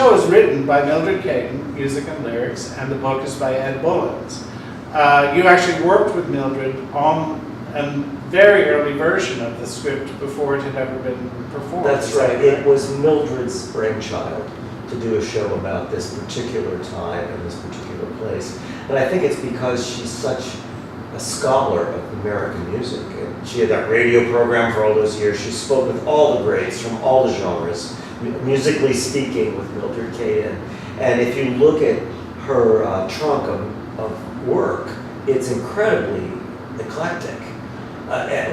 show is written by Mildred Caden, music and lyrics, and the book is by Ed Bullins. You actually worked with Mildred on a very early version of the script before it had ever been performed. That's right. It was Mildred's brainchild to do a show about this particular time and this particular place. And I think it's because she's such a scholar of American music. And she had that radio program for all those years. She spoke with all the greats from all the genres, musically speaking, with Mildred Caden. And if you look at her trunk of work, it's incredibly eclectic,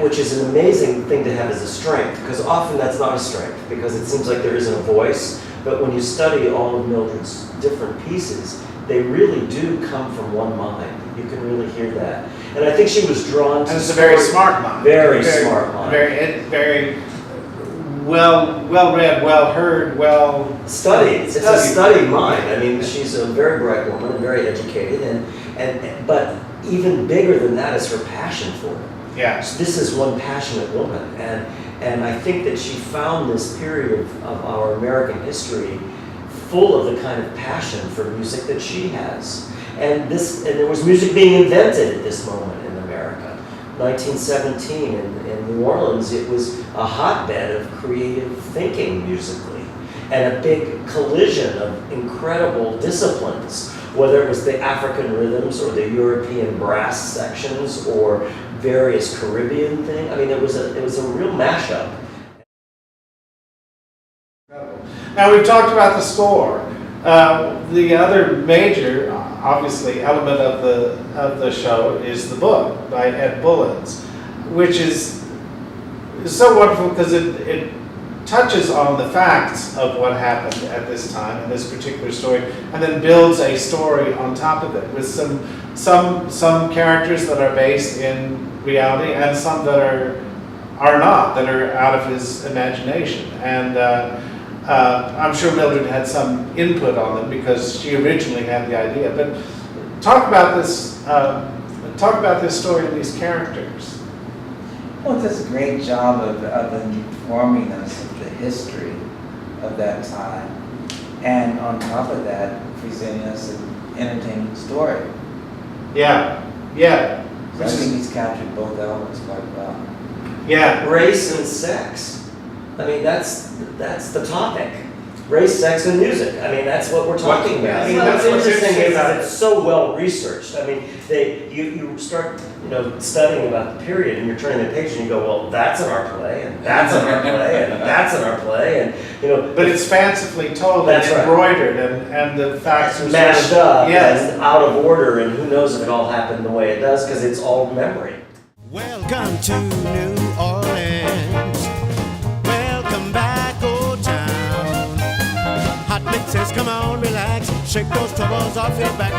which is an amazing thing to have as a strength, because often that's not a strength, because it seems like there isn't a voice. But when you study all of Mildred's different pieces, they really do come from one mind. You can really hear that. And I think she was drawn to... And it's a very smart mind. Very smart mind. Very well-read, well-heard, studied. It's a studied mind. I mean, she's a very bright woman and very educated, but even bigger than that is her passion for it. Yeah. So this is one passionate woman, and I think that she found this period of our American history full of the kind of passion for music that she has. And there was music being invented at this moment in America. 1917 in New Orleans, it was a hotbed of creative thinking musically, and a big collision of incredible disciplines, whether it was the African rhythms or the European brass sections or various Caribbean things. I mean, it was a real mashup. Now we've talked about the score. The other major, obviously, element of the show is the book by Ed Bullins, which is so wonderful because it touches on the facts of what happened at this time in this particular story, and then builds a story on top of it with some characters that are based in reality and some that are not, that are out of his imagination. And I'm sure Mildred had some input on them because she originally had the idea. But talk about this story and these characters. Well, it does a great job of informing us of the history of that time, and on top of that, presenting us an entertaining story. Yeah. So I think he's captured both elements quite well. Yeah. Race and sex. I mean, that's the topic. Race, sex, and music. I mean, that's what we're talking about. I mean, what's interesting is that it's so well researched. I mean, you start studying about the period, and you're turning the page, and you go, well, that's in our play, and that's in our play, and that's in our play, and But it's fancifully told and embroidered, and the facts are mashed up yes. and out of order, and who knows if it all happened the way it does, because it's all memory. Welcome to New Orleans. Welcome back, old town. Hot mixes, come on, relax. Shake those troubles off your back.